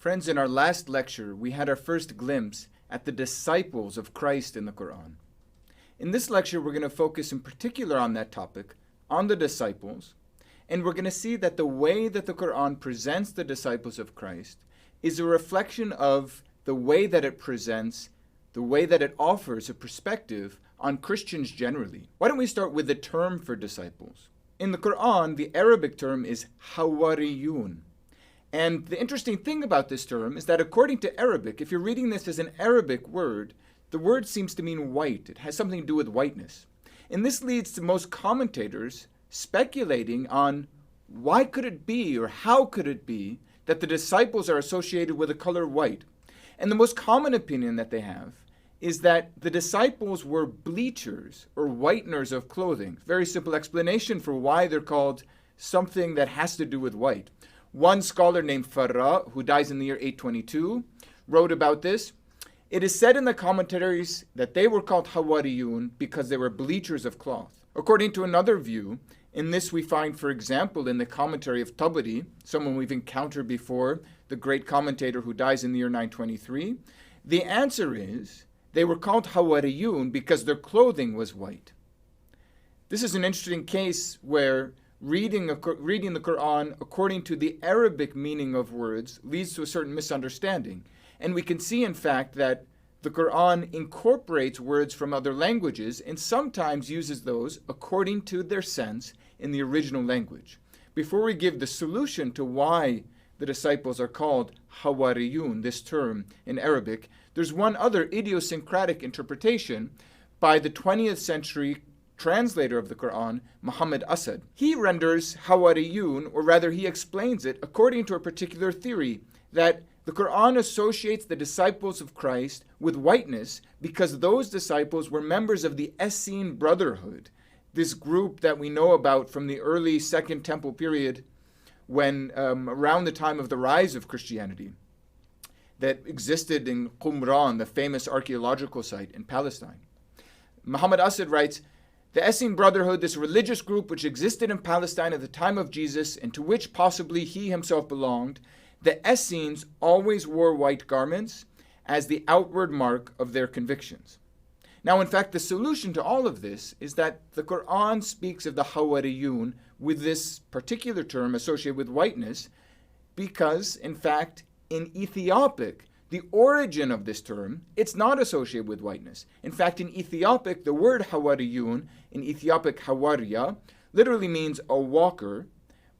Friends, in our last lecture, we had our first glimpse at the disciples of Christ in the Quran. In this lecture, we're going to focus in particular on that topic, on the disciples, and we're going to see that the way that the Quran presents the disciples of Christ is a reflection of the way that it presents, the way that it offers a perspective on Christians generally. Why don't we start with the term for disciples? In the Quran, the Arabic term is hawariyun. And the interesting thing about this term is that according to Arabic, if you're reading this as an Arabic word, the word seems to mean white. It has something to do with whiteness. And this leads to most commentators speculating on why could it be or how could it be that the disciples are associated with the color white. And the most common opinion that they have is that the disciples were bleachers or whiteners of clothing. Very simple explanation for why they're called something that has to do with white. One scholar named Farra, who dies in the year 822, wrote about this. It is said in the commentaries that they were called Hawariyun because they were bleachers of cloth. According to another view, in this we find, for example, in the commentary of Tabari, someone we've encountered before, the great commentator who dies in the year 923, the answer is they were called Hawariyun because their clothing was white. This is an interesting case where reading the Quran according to the Arabic meaning of words leads to a certain misunderstanding. And we can see, in fact, that the Quran incorporates words from other languages and sometimes uses those according to their sense in the original language. Before we give the solution to why the disciples are called Hawariyun, this term in Arabic, there's one other idiosyncratic interpretation by the 20th century translator of the Quran, Muhammad Asad. He renders Hawariyun, or rather he explains it according to a particular theory that the Quran associates the disciples of Christ with whiteness because those disciples were members of the Essene Brotherhood, this group that we know about from the early Second Temple period when around the time of the rise of Christianity that existed in Qumran, the famous archaeological site in Palestine. Muhammad Asad writes, the Essene Brotherhood, this religious group which existed in Palestine at the time of Jesus and to which possibly he himself belonged, the Essenes always wore white garments as the outward mark of their convictions. Now, in fact, the solution to all of this is that the Quran speaks of the Hawariyun with this particular term associated with whiteness because, in fact, in Ethiopic, the origin of this term, it's not associated with whiteness. In fact, in Ethiopic, the word Hawariyun, in Ethiopic Hawariya, literally means a walker,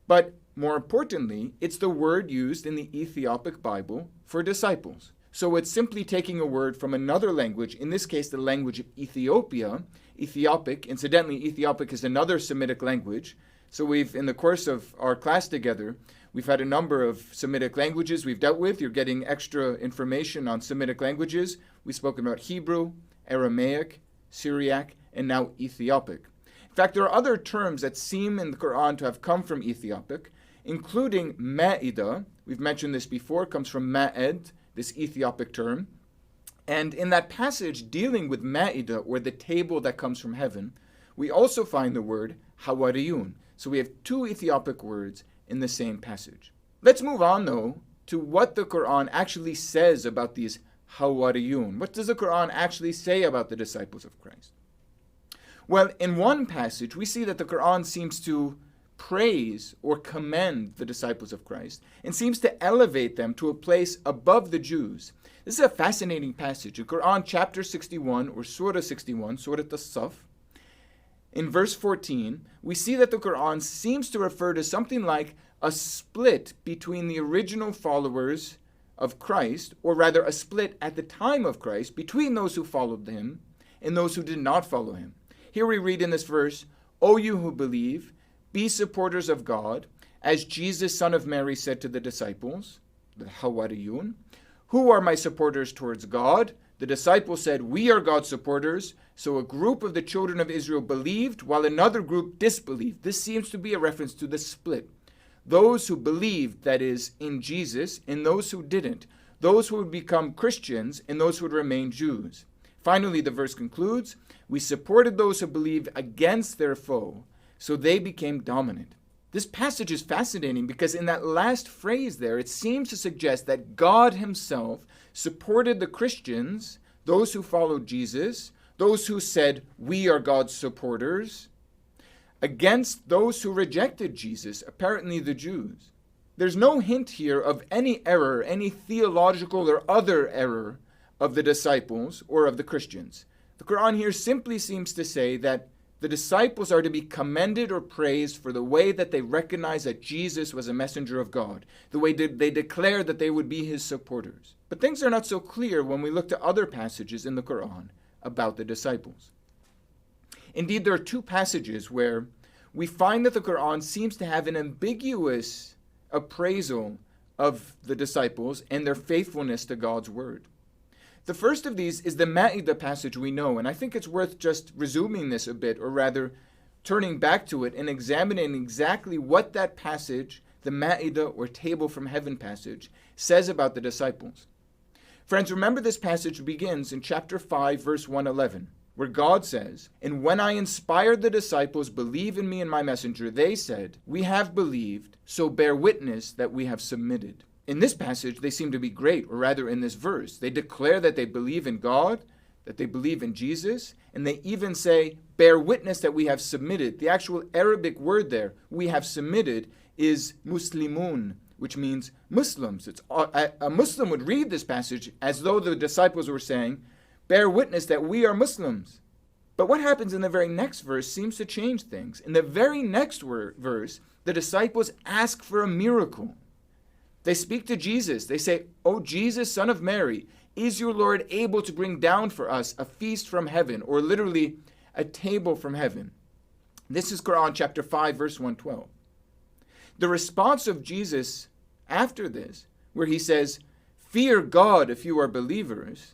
but more importantly, it's the word used in the Ethiopic Bible for disciples. So it's simply taking a word from another language, in this case the language of Ethiopia, Ethiopic. Incidentally, Ethiopic is another Semitic language. So we've, in the course of our class together, we've had a number of Semitic languages we've dealt with. You're getting extra information on Semitic languages. We've spoken about Hebrew, Aramaic, Syriac, and now Ethiopic. In fact, there are other terms that seem in the Quran to have come from Ethiopic, including Ma'idah. We've mentioned this before, comes from Ma'ed, this Ethiopic term. And in that passage dealing with Ma'idah, or the table that comes from heaven, we also find the word Hawariyun. So we have two Ethiopic words in the same passage. Let's move on, though, to what the Quran actually says about these Hawariyun. What does the Quran actually say about the disciples of Christ? Well, in one passage, we see that the Quran seems to praise or commend the disciples of Christ and seems to elevate them to a place above the Jews. This is a fascinating passage. In Quran chapter 61 or Surah 61, Surah As-Saf, in verse 14, we see that the Quran seems to refer to something like a split between the original followers of Christ, or rather a split at the time of Christ between those who followed him and those who did not follow him. Here we read in this verse, O you who believe, be supporters of God, as Jesus, son of Mary, said to the disciples, the Hawariyun, who are my supporters towards God? The disciples said, we are God's supporters. So a group of the children of Israel believed, while another group disbelieved. This seems to be a reference to the split. Those who believed, that is, in Jesus, and those who didn't. Those who would become Christians, and those who would remain Jews. Finally, the verse concludes, we supported those who believed against their foe, so they became dominant. This passage is fascinating because in that last phrase there, it seems to suggest that God himself supported the Christians, those who followed Jesus, those who said, we are God's supporters, against those who rejected Jesus, apparently the Jews. There's no hint here of any error, any theological or other error of the disciples or of the Christians. The Quran here simply seems to say that the disciples are to be commended or praised for the way that they recognize that Jesus was a messenger of God, the way they declared that they would be his supporters. But things are not so clear when we look to other passages in the Quran about the disciples. Indeed, there are two passages where we find that the Quran seems to have an ambiguous appraisal of the disciples and their faithfulness to God's word. The first of these is the Ma'idah passage we know, and I think it's worth just resuming this a bit, or rather turning back to it and examining exactly what that passage, the Ma'idah or table from heaven passage, says about the disciples. Friends, remember this passage begins in chapter 5, verse 111, where God says, "And when I inspired the disciples, believe in me and my messenger, they said, we have believed, so bear witness that we have submitted." In this passage, they seem to be great, or rather in this verse. They declare that they believe in God, that they believe in Jesus, and they even say, bear witness that we have submitted. The actual Arabic word there, we have submitted, is muslimun, which means Muslims. A Muslim would read this passage as though the disciples were saying, bear witness that we are Muslims. But what happens in the very next verse seems to change things. In the very next verse, the disciples ask for a miracle. They speak to Jesus. They say, "O Jesus, son of Mary, is your Lord able to bring down for us a feast from heaven," or literally a table from heaven? This is Quran chapter 5, verse 112. The response of Jesus after this, where he says, "Fear God if you are believers,"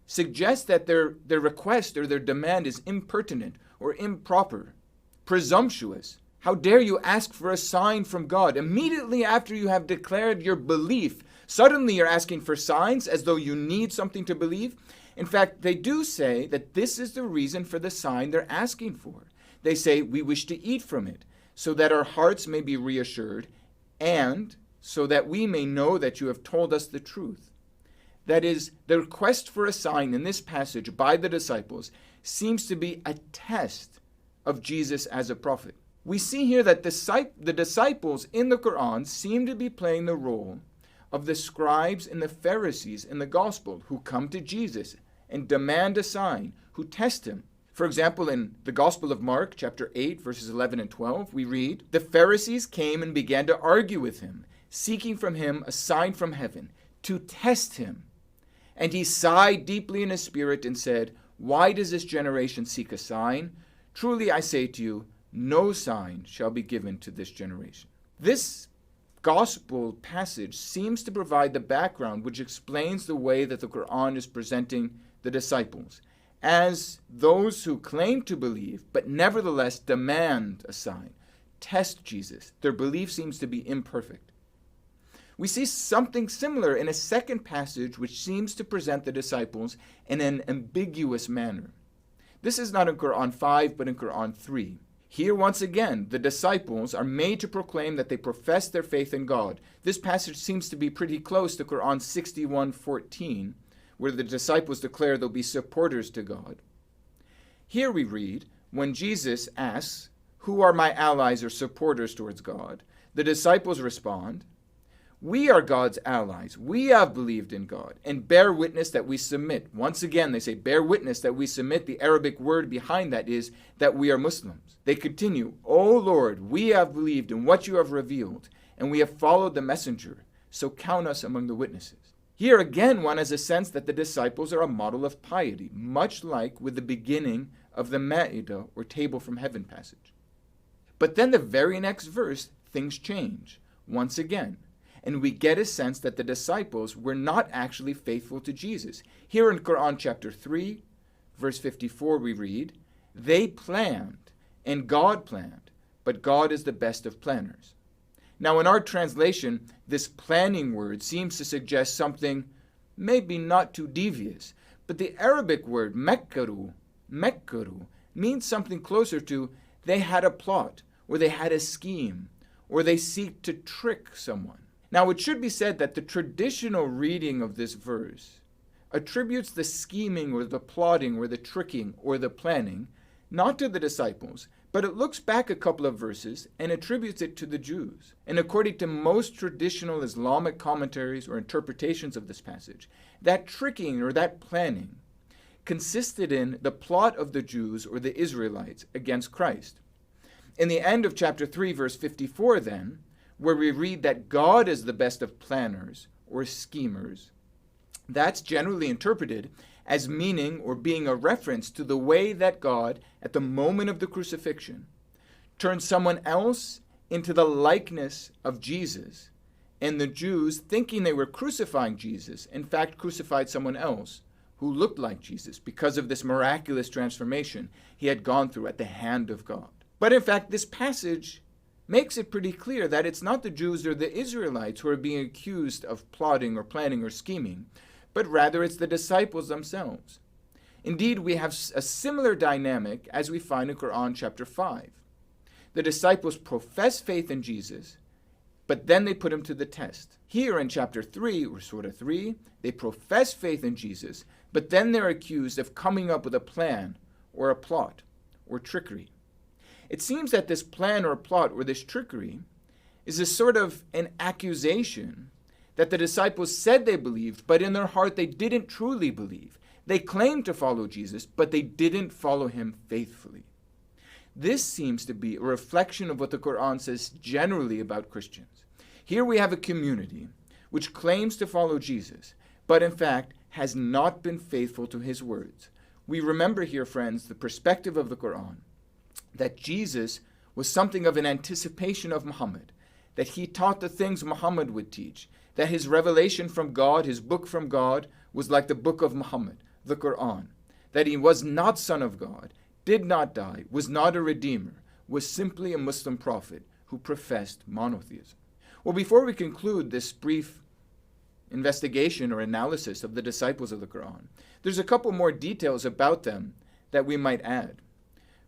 suggests that their request or their demand is impertinent or improper, presumptuous. How dare you ask for a sign from God? Immediately after you have declared your belief, suddenly you're asking for signs as though you need something to believe. In fact, they do say that this is the reason for the sign they're asking for. They say, we wish to eat from it, so that our hearts may be reassured, and so that we may know that you have told us the truth. That is, the request for a sign in this passage by the disciples seems to be a test of Jesus as a prophet. We see here that the disciples in the Quran seem to be playing the role of the scribes and the Pharisees in the gospel who come to Jesus and demand a sign, who test him. For example, in the Gospel of Mark, chapter 8, verses 11 and 12, we read, "The Pharisees came and began to argue with him, seeking from him a sign from heaven, to test him. And he sighed deeply in his spirit and said, 'Why does this generation seek a sign? Truly I say to you, no sign shall be given to this generation.'" This gospel passage seems to provide the background which explains the way that the Quran is presenting the disciples as those who claim to believe, but nevertheless demand a sign, test Jesus. Their belief seems to be imperfect. We see something similar in a second passage which seems to present the disciples in an ambiguous manner. This is not in Quran 5, but in Quran 3. Here, once again, the disciples are made to proclaim that they profess their faith in God. This passage seems to be pretty close to Quran 61:14, where the disciples declare they'll be supporters to God. Here we read, when Jesus asks, "Who are my allies or supporters towards God?" the disciples respond, "We are God's allies. We have believed in God and bear witness that we submit." Once again, they say, bear witness that we submit. The Arabic word behind that is that we are Muslims. They continue, "O Lord, we have believed in what you have revealed, and we have followed the messenger. So count us among the witnesses." Here again, one has a sense that the disciples are a model of piety, much like with the beginning of the Ma'idah or table from heaven passage. But then the very next verse, things change once again. And we get a sense that the disciples were not actually faithful to Jesus. Here in Quran chapter 3, verse 54, we read, "They planned, and God planned, but God is the best of planners." Now in our translation, this planning word seems to suggest something maybe not too devious, but the Arabic word mekkaru means something closer to they had a plot, or they had a scheme, or they seek to trick someone. Now, it should be said that the traditional reading of this verse attributes the scheming or the plotting or the tricking or the planning not to the disciples, but it looks back a couple of verses and attributes it to the Jews. And according to most traditional Islamic commentaries or interpretations of this passage, that tricking or that planning consisted in the plot of the Jews or the Israelites against Christ. In the end of chapter 3, verse 54 then, where we read that God is the best of planners or schemers, that's generally interpreted as meaning or being a reference to the way that God, at the moment of the crucifixion, turned someone else into the likeness of Jesus, and the Jews, thinking they were crucifying Jesus, in fact crucified someone else who looked like Jesus because of this miraculous transformation he had gone through at the hand of God. But in fact, this passage makes it pretty clear that it's not the Jews or the Israelites who are being accused of plotting or planning or scheming, but rather it's the disciples themselves. Indeed, we have a similar dynamic as we find in Quran chapter 5. The disciples profess faith in Jesus, but then they put him to the test. Here in chapter 3, or Surah 3, they profess faith in Jesus, but then they're accused of coming up with a plan or a plot or trickery. It seems that this plan or plot or this trickery is a sort of an accusation that the disciples said they believed, but in their heart they didn't truly believe. They claimed to follow Jesus, but they didn't follow him faithfully. This seems to be a reflection of what the Quran says generally about Christians. Here we have a community which claims to follow Jesus, but in fact has not been faithful to his words. We remember here, friends, the perspective of the Quran, that Jesus was something of an anticipation of Muhammad, that he taught the things Muhammad would teach, that his revelation from God, his book from God, was like the book of Muhammad, the Quran, that he was not son of God, did not die, was not a redeemer, was simply a Muslim prophet who professed monotheism. Well, before we conclude this brief investigation or analysis of the disciples of the Quran, there's a couple more details about them that we might add.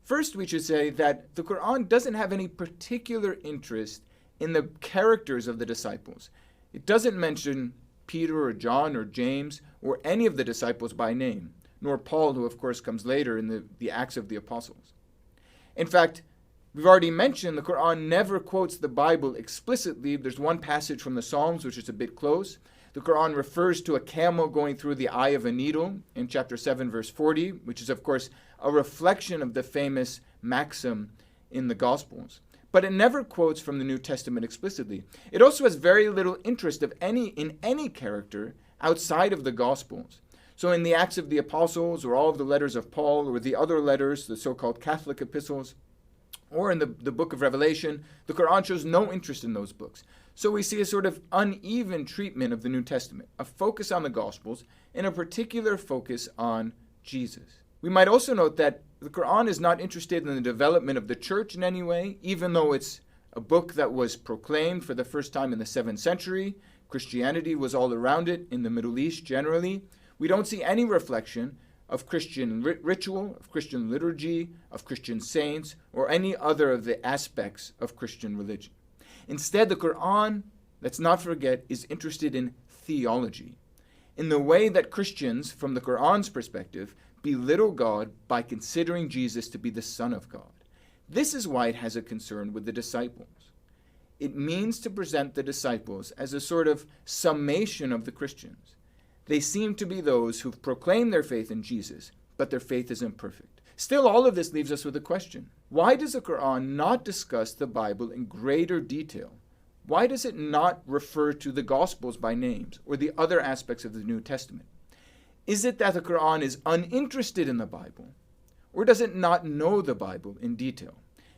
First, we should say that the Quran doesn't have any particular interest in the characters of the disciples. It doesn't mention Peter or John or James or any of the disciples by name, nor Paul, who of course comes later in the Acts of the Apostles. In fact, we've already mentioned the Quran never quotes the Bible explicitly. There's one passage from the Psalms which is a bit close. The Quran refers to a camel going through the eye of a needle in chapter 7, verse 40, which is of course a reflection of the famous maxim in the Gospels. But it never quotes from the New Testament explicitly. It also has very little interest in any character outside of the Gospels. So in the Acts of the Apostles, or all of the letters of Paul, or the other letters, the so-called Catholic epistles, or in the book of Revelation, the Quran shows no interest in those books. So we see a sort of uneven treatment of the New Testament, a focus on the Gospels, and a particular focus on Jesus. We might also note that the Quran is not interested in the development of the church in any way, even though it's a book that was proclaimed for the first time in the 7th century. Christianity was all around it in the Middle East generally. We don't see any reflection of Christian ritual, of Christian liturgy, of Christian saints, or any other of the aspects of Christian religion. Instead, the Quran, let's not forget, is interested in theology, in the way that Christians, from the Quran's perspective, belittle God by considering Jesus to be the Son of God. This is why it has a concern with the disciples. It means to present the disciples as a sort of summation of the Christians. They seem to be those who've proclaimed their faith in Jesus, but their faith is imperfect. Still, all of this leaves us with a question. Why does the Quran not discuss the Bible in greater detail? Why does it not refer to the Gospels by names or the other aspects of the New Testament? Is it that the Quran is uninterested in the Bible, or does it not know the Bible in detail?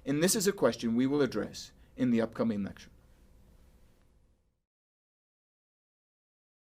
And this is a question we will address in the upcoming lecture.